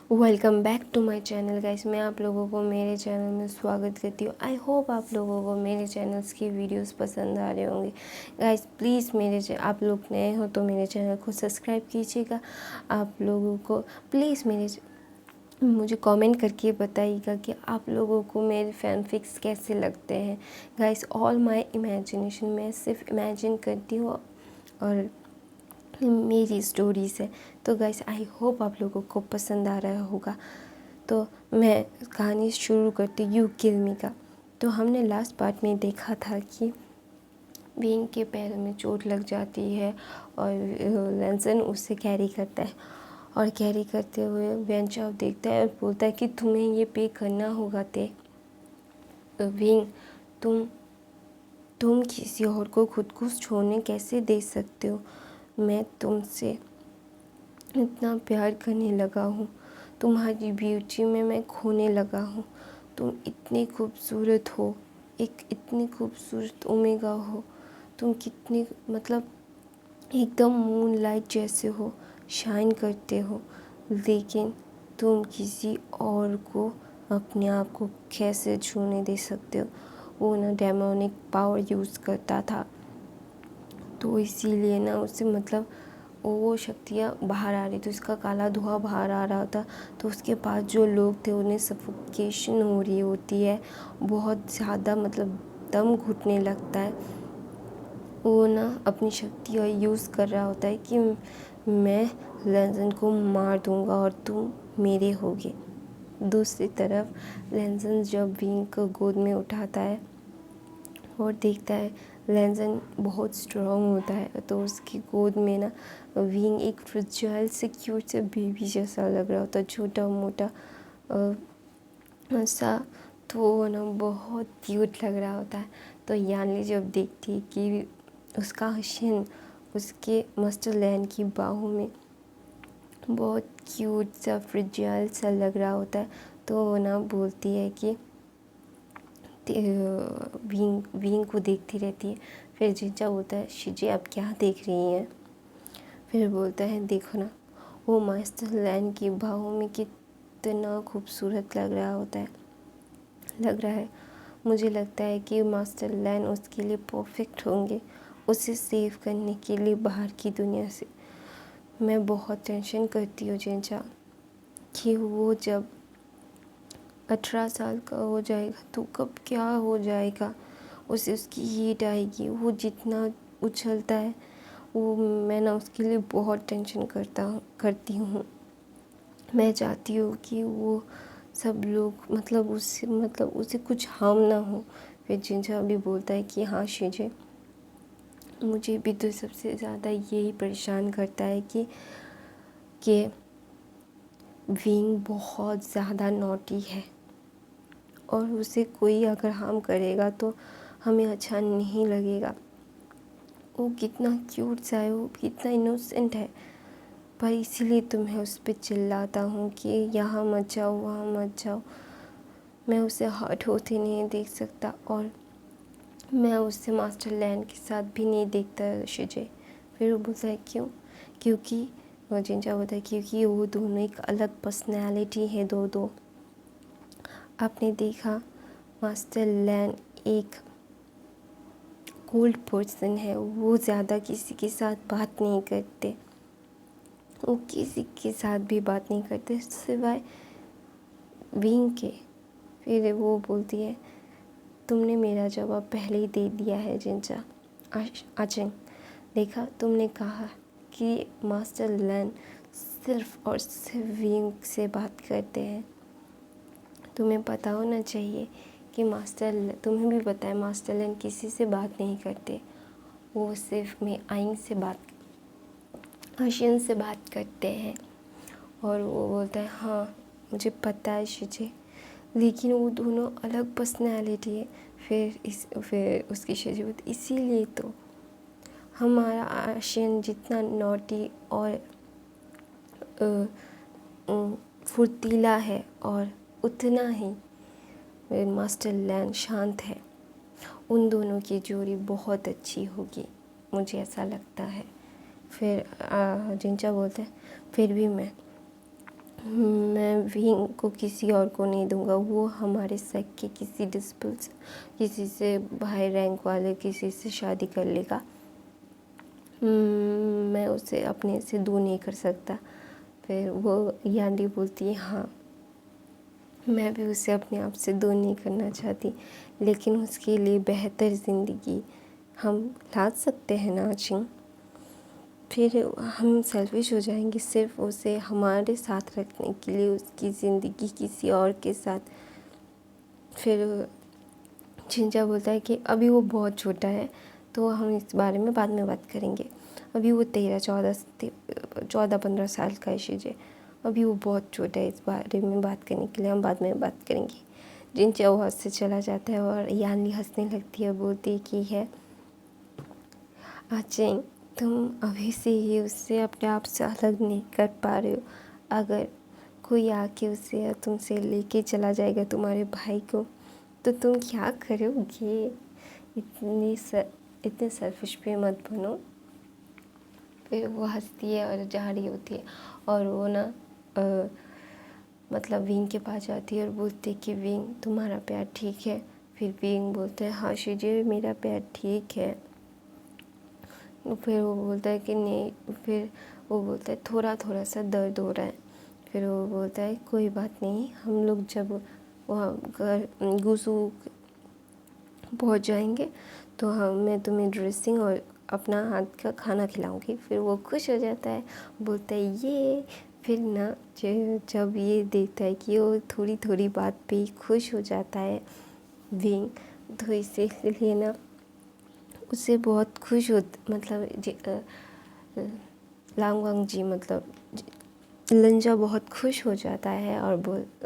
Welcome back to my channel guys. मैं आप लोगों को मेरे चैनल में स्वागत करती हूँ। आई होप आप लोगों को मेरे चैनल्स की वीडियोस पसंद आ रहे होंगे। गाइस प्लीज़ आप लोग नए हो तो मेरे चैनल को सब्सक्राइब कीजिएगा। आप लोगों को प्लीज़ मुझे कमेंट करके बताइएगा कि आप लोगों को मेरे फैन फिक्स कैसे लगते हैं। गाइस ऑल माय इमेजिनेशन, मैं सिर्फ इमेजिन करती हूँ और मेरी स्टोरीज है। तो गाइस आई होप आप लोगों को पसंद आ रहा होगा। तो मैं कहानी शुरू करती यू किल मी का। तो हमने लास्ट पार्ट में देखा था कि विंग के पैर में चोट लग जाती है और लैंसन उससे कैरी करता है और कैरी करते हुए वेंचाव देखता है और बोलता है कि तुम्हें ये पे करना होगा। विंग, तुम किसी और को खुद को छोड़ने कैसे दे सकते हो? मैं तुमसे इतना प्यार करने लगा हूँ, तुम्हारी ब्यूटी में मैं खोने लगा हूँ। तुम इतनी खूबसूरत हो, एक इतनी खूबसूरत ओमेगा हो। तुम कितनी एकदम मून लाइट जैसे हो, शाइन करते हो। लेकिन तुम किसी और को अपने आप को कैसे छूने दे सकते हो? वो ना डेमोनिक पावर यूज़ करता था, तो इसीलिए ना उससे वो शक्तियाँ बाहर आ रही थी, उसका काला धुआं बाहर आ रहा था। तो उसके पास जो लोग थे उन्हें सफोकेशन हो रही होती है, बहुत ज़्यादा दम घुटने लगता है। वो ना अपनी शक्तियाँ यूज़ कर रहा होता है कि मैं लैंसन को मार दूंगा और तुम मेरे होगे। दूसरी तरफ लैंसन जब विंग को गोद में उठाता है और देखता है लैंसन बहुत स्ट्रॉन्ग होता है, तो उसकी गोद में ना विंग एक फ्रिजाइल से क्यूट से बेबी जैसा लग रहा होता है, छोटा मोटा सा। तो वो ना बहुत क्यूट लग रहा होता है। तो यानली जब देखती है कि उसका हसन उसके मास्टर लैन की बाहों में बहुत क्यूट सा फ्रिजाइल सा लग रहा होता है, तो वो ना बोलती है कि विंग को देखती रहती है। फिर जीजा बोलता है, शिजी आप क्या देख रही हैं? फिर बोलता है, देखो ना वो मास्टर लैन की बाहों में कितना खूबसूरत लग रहा है। मुझे लगता है कि मास्टर लैन उसके लिए परफेक्ट होंगे, उसे सेव करने के लिए बाहर की दुनिया से। मैं बहुत टेंशन करती हूँ जीजा कि वो जब 18 साल का हो जाएगा तो कब क्या हो जाएगा, उसे उसकी हीट आएगी। वो जितना उछलता है वो मैं ना उसके लिए बहुत टेंशन करती हूँ। मैं चाहती हूँ कि वो सब लोग उसे कुछ हार्म ना हो। फिर जिंजा भी बोलता है कि हाँ शीजे, मुझे भी तो सबसे ज़्यादा यही परेशान करता है कि विंग बहुत ज़्यादा नॉटी है और उसे कोई अगर हार्म करेगा तो हमें अच्छा नहीं लगेगा। वो कितना क्यूट सा है, वो कितना इनोसेंट है, पर इसीलिए तो मैं उस पर चिल्लाता हूँ कि यहाँ मत जाओ, वहाँ मत जाओ। मैं उसे हर्ट होते नहीं देख सकता और मैं उससे मास्टर लैन के साथ भी नहीं देखता शिजे। फिर वो बोलता है क्यों? क्योंकि वो जिंजा बोलता है क्योंकि वो दोनों एक अलग पर्सनैलिटी है। दो आपने देखा मास्टर लैन एक कोल्ड पर्सन है, वो ज़्यादा किसी के साथ बात नहीं करते, वो किसी के साथ भी बात नहीं करते सिवाय विंग के। फिर वो बोलती है, तुमने मेरा जवाब पहले ही दे दिया है जिंजा। आचंग, देखा तुमने कहा कि मास्टर लैन सिर्फ और सिर्फ विंग से बात करते हैं। तुम्हें पता होना चाहिए कि तुम्हें भी पता है मास्टर लैन किसी से बात नहीं करते, वो सिर्फ में आइन से आशियन से बात करते हैं। और वो बोलता है हाँ मुझे पता है शिजे, लेकिन वो दोनों अलग पर्सनैलिटी है। फिर उसकी शिजी बोलती इसीलिए तो हमारा आशियन जितना नॉटी और फुर्तीला है और उतना ही मास्टर लैन शांत है। उन दोनों की जोड़ी बहुत अच्छी होगी, मुझे ऐसा लगता है। फिर जिंचा बोलते हैं फिर भी मैं मैं विंग को किसी और को नहीं दूंगा। वो हमारे सेक के किसी डिस्पल्स किसी से हाई रैंक वाले किसी से शादी कर लेगा। मैं उसे अपने से दूर नहीं कर सकता। फिर वो यांडी बोलती है हाँ, मैं भी उसे अपने आप से दूर नहीं करना चाहती, लेकिन उसके लिए बेहतर ज़िंदगी हम ला सकते हैं ना चिंग। फिर हम सेल्फिश हो जाएंगे सिर्फ उसे हमारे साथ रखने के लिए, उसकी ज़िंदगी किसी और के साथ। फिर चिंचा बोलता है कि अभी वो बहुत छोटा है, तो हम इस बारे में बाद में बात करेंगे। अभी वो 14-15 साल का है शिजे, अभी वो बहुत छोटा है, इस बारे में बात करने के लिए हम बाद में बात करेंगे। जिंचा वहाँ से चला जाता है और यानी हंसने लगती है, बोलती कि है आचिंग, तुम अभी से ही उससे अपने आप से अलग नहीं कर पा रहे हो। अगर कोई आके उसे या तुमसे लेके चला जाएगा तुम्हारे भाई को, तो तुम क्या करोगे? इतने सेल्फिश पे मत बनो। फिर वो हंसती है और जा रही होती है, और वो ना मतलब विंग के पास जाती है और बोलती है कि विंग, तुम्हारा प्यार ठीक है? फिर विंग बोलता है हाँ शिजे, मेरा प्यार ठीक है। फिर वो बोलता है कि नहीं, फिर वो बोलता है थोड़ा थोड़ा सा दर्द हो रहा है। फिर वो बोलता है कोई बात नहीं, हम लोग जब वहाँ घर गुसू पहुँच जाएंगे तो मैं तुम्हें ड्रेसिंग और अपना हाथ का खाना खिलाऊंगी। फिर वो खुश हो जाता है, बोलता है ये। फिर ना जब ये देखता है कि वो थोड़ी थोड़ी बात पे ही खुश हो जाता है विंग, तो इसीलिए ना उसे बहुत खुश हो, मतलब लांगवांग जी मतलब लंजा बहुत खुश हो जाता है और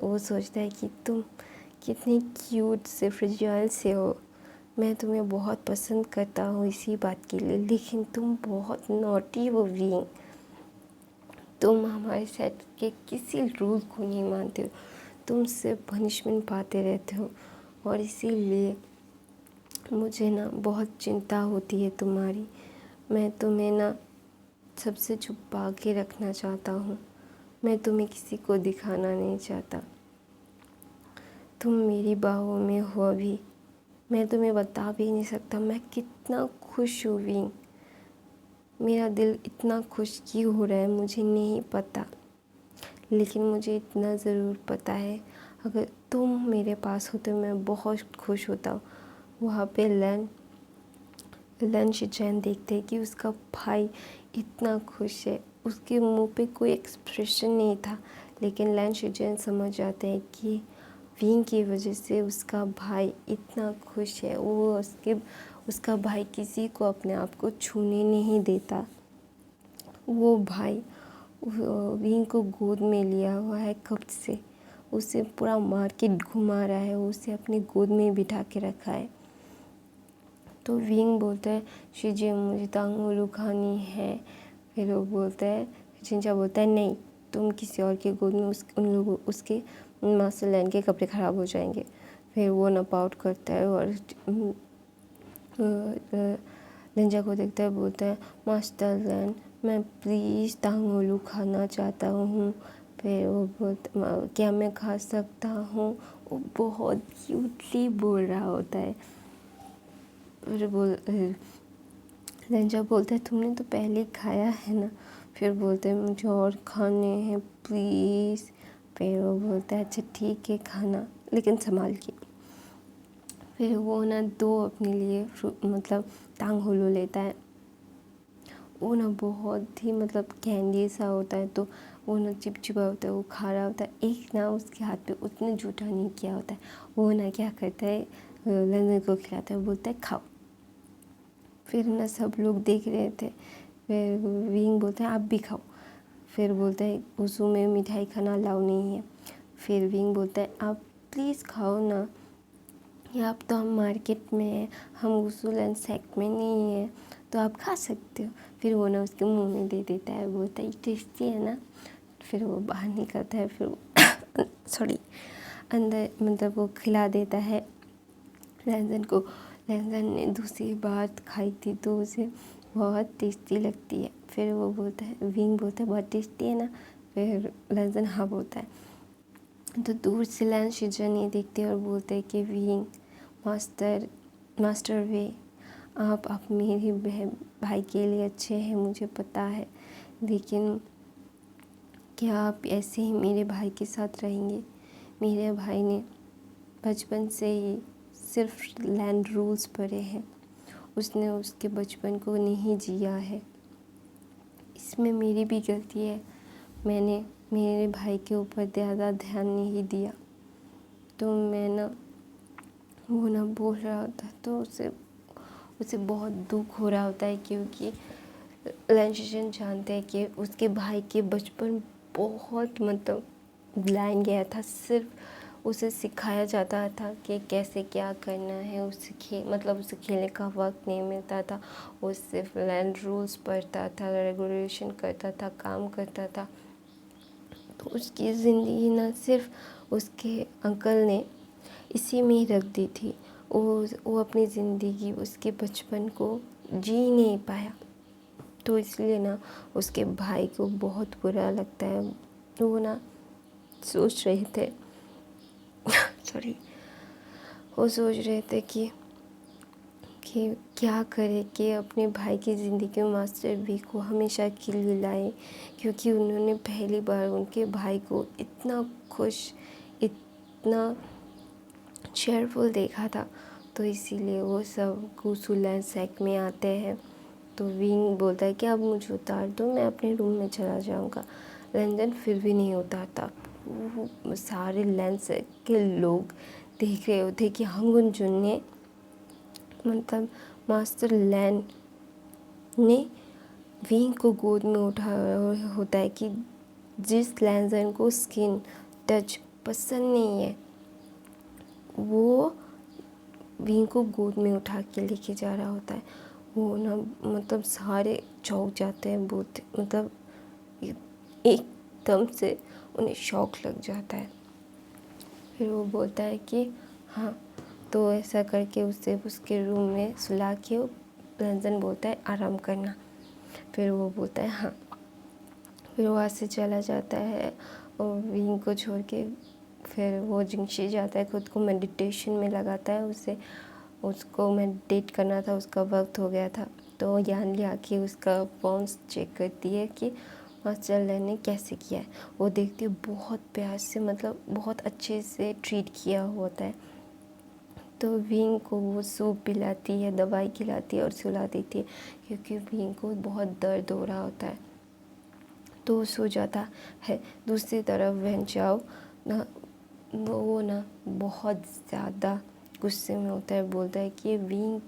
वो सोचता है कि तुम कितनी क्यूट से फ्रिजाइल से हो, मैं तुम्हें बहुत पसंद करता हूँ इसी बात के लिए, लेकिन तुम बहुत नॉटी हो विंग, तुम हमारे सेट के किसी रूल को नहीं मानते हो, तुम सिर्फ पनिशमेंट पाते रहते हो, और इसीलिए मुझे ना बहुत चिंता होती है तुम्हारी। मैं तुम्हें ना सबसे छुपा के रखना चाहता हूँ, मैं तुम्हें किसी को दिखाना नहीं चाहता। तुम मेरी बाहों में हो अभी, मैं तुम्हें बता भी नहीं सकता मैं कितना खुश हूँ विंग, मेरा दिल इतना खुश क्यों हो रहा है मुझे नहीं पता, लेकिन मुझे इतना ज़रूर पता है अगर तुम मेरे पास हो तो मैं बहुत खुश होता हूँ। वहाँ पे लन शिचैन देखते हैं कि उसका भाई इतना खुश है, उसके मुंह पे कोई एक्सप्रेशन नहीं था, लेकिन लन शिचैन समझ जाते हैं कि विंग की वजह से उसका भाई इतना खुश है। वो उसका भाई किसी को अपने आप को छूने नहीं देता। वो भाई विंग को गोद में लिया हुआ है कब से, उसे पूरा मार्केट घुमा रहा है, उसे अपनी गोद में बिठा के रखा है। तो विंग बोलता है शिजे, मुझे तांगोलू खानी है। फिर वो बोलता है, चिंचा बोलता है नहीं, तुम किसी और के गोद में उसके मास्टर लैंड के कपड़े ख़राब हो जाएंगे। फिर वो नप आउट करता है और लंजा को देखता है, बोलता है मास्टर लैंड, मैं प्लीज़ तांगोलू खाना चाहता हूँ। फिर वो बोलता क्या मैं खा सकता हूँ, वो बहुत क्यूटली बोल रहा होता है। फिर लंजा बोलता है तुमने तो पहले ही खाया है ना। फिर बोलते हैं मुझे और खाने हैं प्लीज़। फिर वो बोलता है अच्छा ठीक है खाना, लेकिन संभाल के। फिर वो ना 2 अपने लिए मतलब टांग होलो लेता है। वो ना बहुत ही मतलब कैंडी सा होता है, तो वो ना चिपचिपा होता है, वो खारा होता है। एक ना उसके हाथ पे उतने जूठा नहीं किया होता है, वो ना क्या करता है लंदन को खिलाता है, बोलता है खाओ। फिर ना सब लोग देख रहे थे। फिर विंग बोलता है आप भी खाओ। फिर बोलता है उसू में मिठाई खाना अलाउ नहीं है। फिर विंग बोलता है आप प्लीज़ खाओ ना, या अब तो हम मार्केट में हैं, हम उसूल एंड सेक्ट में नहीं हैं, तो आप खा सकते हो। फिर वो ना उसके मुंह में दे देता है, बोलता है टेस्टी है ना। फिर वो बाहर निकलता है, फिर सॉरी अंदर मतलब वो खिला देता है लैंजन को। लैंजन ने दूसरी बार खाई थी तो उसे बहुत टेस्टी लगती है। फिर वो बोलता है, विंग बोलता है बहुत टेस्टी है ना। फिर लेंजन हाँ बोलता है। तो दूर से लैन शिजन ये देखते और बोलते हैं कि विंग मास्टर वे, आप मेरे भाई के लिए अच्छे हैं, मुझे पता है, लेकिन क्या आप ऐसे ही मेरे भाई के साथ रहेंगे? मेरे भाई ने बचपन से ही सिर्फ लैंड रूल्स पढ़े हैं, उसने उसके बचपन को नहीं जिया है। इसमें मेरी भी गलती है, मैंने मेरे भाई के ऊपर ज़्यादा ध्यान नहीं दिया। तो मैं वो बोल रहा होता है, तो उसे बहुत दुख हो रहा होता है, क्योंकि लैंशिजन जानते हैं कि उसके भाई के बचपन बहुत ब्लाइंड गया था। सिर्फ उसे सिखाया जाता था कि कैसे क्या करना है, उसे उसे खेलने का वक्त नहीं मिलता था। वो सिर्फ लैंड रूल्स पढ़ता था, रेगुलेशन करता था, काम करता था। तो उसकी ज़िंदगी सिर्फ उसके अंकल ने इसी में ही रख दी थी। वो अपनी ज़िंदगी उसके बचपन को जी नहीं पाया। तो इसलिए उसके भाई को बहुत बुरा लगता है। वो सोच रहे थे सॉरी वो सोच रहे थे कि क्या करे कि अपने भाई की ज़िंदगी में मास्टर वी को हमेशा के लिए लाए, क्योंकि उन्होंने पहली बार उनके भाई को इतना खुश, इतना चेयरफुल देखा था। तो इसीलिए वो सब गुसुलैंड सैक में आते हैं। तो विंग बोलता है कि अब मुझे उतार दो, मैं अपने रूम में चला जाऊंगा। लंदन फिर भी नहीं उतारता। वो सारे लैंड सैक के लोग देख रहे होते कि हंगुन ने मास्टर लैंड ने विंग को गोद में उठाया होता है कि जिस लैंजन को स्किन टच पसंद नहीं है, वो विंग को गोद में उठा के लेके जा रहा होता है। वो सारे चौंक जाते हैं, बहुत एकदम से उन्हें शौक लग जाता है। फिर वो बोलता है कि हाँ, तो ऐसा करके उसे उसके रूम में सुला के लंदन बोलता है आराम करना। फिर वो बोलता है हाँ। फिर वहाँ से चला जाता है और विंग को छोड़ के। फिर वो जिंगशी जाता है, खुद को मेडिटेशन में लगाता है। उसको मेडिटेट करना था, उसका वक्त हो गया था। तो यान ले आके उसका फोन्स चेक करती है कि मास्टर लैन ने कैसे किया है। वो देखती है बहुत प्यार से, बहुत अच्छे से ट्रीट किया होता है। तो विंग को वो सूप पिलाती है, दवाई खिलाती है और सुला देती है, क्योंकि विंग को बहुत दर्द हो रहा होता है। तो वो सो जाता है। दूसरी तरफ वेंचाओ वो बहुत ज़्यादा गुस्से में होता है। बोलता है कि विंग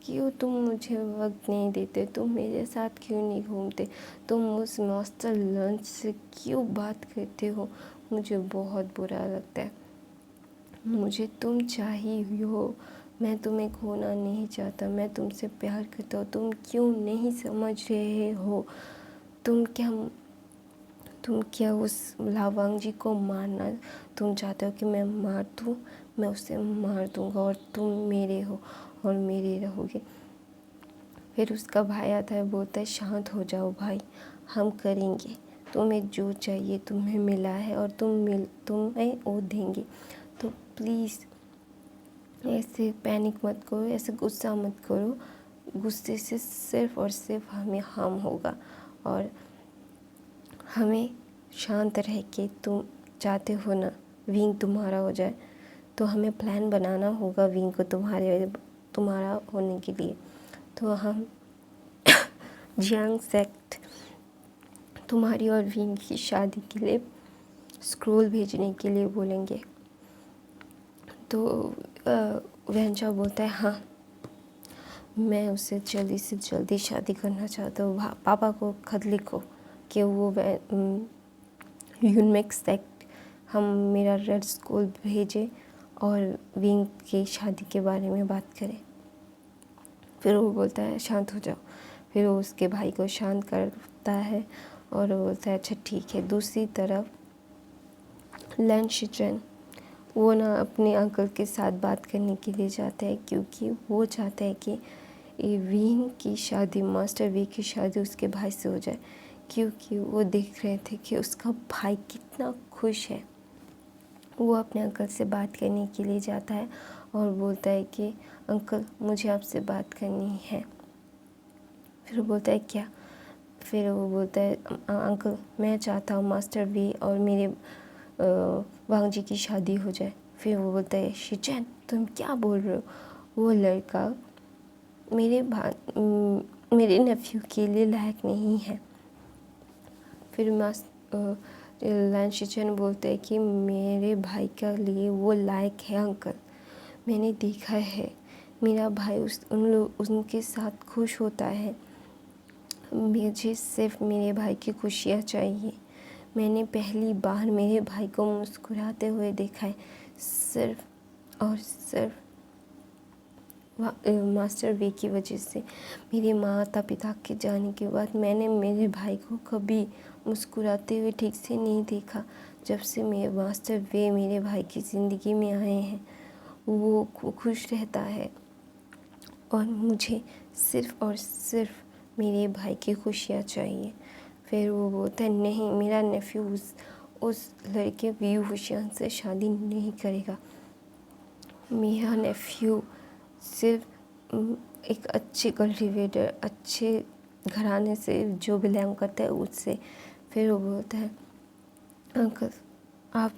क्यों तुम मुझे वक्त नहीं देते, तुम मेरे साथ क्यों नहीं घूमते, तुम उस मास्टर लंच से क्यों बात करते हो, मुझे बहुत बुरा लगता है। मुझे तुम चाहिए हो, मैं तुम्हें खोना नहीं चाहता, मैं तुमसे प्यार करता हूँ, तुम क्यों नहीं समझ रहे हो? तुम क्या उस लावांग जी को मारना तुम चाहते हो कि मैं मार दूँ? मैं उसे मार दूँगा और तुम मेरे हो और मेरे रहोगे। फिर उसका भाई आता है, बोलता है शांत हो जाओ भाई, हम करेंगे, तुम्हें जो चाहिए तुम्हें मिला है और तुम्हें वो देंगे। तो प्लीज़ ऐसे पैनिक मत करो, ऐसे गुस्सा मत करो। गुस्से से सिर्फ और सिर्फ हमें हार्म होगा। और हमें शांत रह के, तुम चाहते हो ना विंग तुम्हारा हो जाए, तो हमें प्लान बनाना होगा विंग को तुम्हारा होने के लिए। तो हम जियांग सेक्ट तुम्हारी और विंग की शादी के लिए स्क्रोल भेजने के लिए बोलेंगे। तो वेंचा बोलता है हाँ, मैं उससे जल्दी से जल्दी शादी करना चाहता हूँ। पापा को खत लिखो कि वो यूनमेक सेक्ट हम मेरा रेड स्कूल भेजे और विंग की शादी के बारे में बात करें। फिर वो बोलता है शांत हो जाओ। फिर वो उसके भाई को शांत करता है और वो बोलता है अच्छा ठीक है। दूसरी तरफ लैन शिचन वो अपने अंकल के साथ बात करने के लिए जाता है, क्योंकि वो चाहता है कि विंग की शादी, मास्टर वी की शादी उसके भाई से हो जाए, क्योंकि वो देख रहे थे कि उसका भाई कितना खुश है। वो अपने अंकल से बात करने के लिए जाता है और बोलता है कि अंकल मुझे आपसे बात करनी है। फिर वो बोलता है क्या? फिर वो बोलता है अंकल मैं चाहता हूँ मास्टर वी और मेरे वांग जी की शादी हो जाए। फिर वो बोलता है शिचैन तुम क्या बोल रहे हो? वो लड़का मेरे नेफ्यू के लिए लायक नहीं है। फिर लैन शिचैन बोलते हैं कि मेरे भाई के लिए वो लायक है अंकल। मैंने देखा है मेरा भाई उनके साथ खुश होता है। मुझे सिर्फ मेरे भाई की खुशियाँ चाहिए। मैंने पहली बार मेरे भाई को मुस्कुराते हुए देखा है, सिर्फ और सिर्फ मास्टर वे की वजह से। मेरे माता पिता के जाने के बाद मैंने मेरे भाई को कभी मुस्कुराते हुए ठीक से नहीं देखा। जब से मेरे मास्टर वे मेरे भाई की ज़िंदगी में आए हैं वो खुश रहता है और मुझे सिर्फ़ और सिर्फ मेरे भाई की खुशियाँ चाहिए। फिर वो बोलता है नहीं मेरा नेफ्यू उस लड़के व्यू हुशियान से शादी नहीं करेगा। मेरा नेफ्यू सिर्फ एक अच्छे कल्टीवेटर अच्छे घराने से जो बिलोंग करता है उससे। फिर वो बोलता है अंकल आप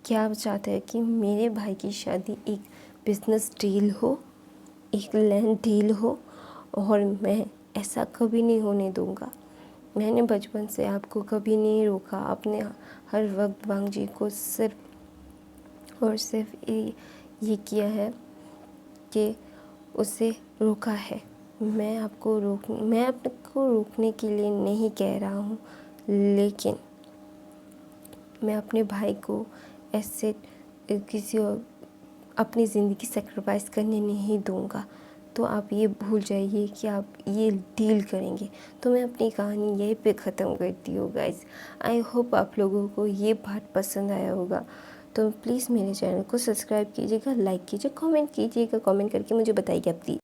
क्या चाहते हैं कि मेरे भाई की शादी एक बिजनेस डील हो, एक लैंड डील हो, और मैं ऐसा कभी नहीं होने दूंगा। मैंने बचपन से आपको कभी नहीं रोका। आपने हर वक्त वांग जी को सिर्फ और सिर्फ ये किया है कि उसे रोका है। मैं आपको रोकने के लिए नहीं कह रहा हूँ, लेकिन मैं अपने भाई को ऐसे किसी और अपनी ज़िंदगी सेक्रीफाइस करने नहीं दूंगा। तो आप ये भूल जाइए कि आप ये डील करेंगे। तो मैं अपनी कहानी यहीं पे ख़त्म करती हूँ गाइस। आई होप आप लोगों को ये पार्ट पसंद आया होगा। तो प्लीज़ मेरे चैनल को सब्सक्राइब कीजिएगा, लाइक कीजिए, कमेंट कीजिएगा। कमेंट करके मुझे बताइएगा प्लीज़।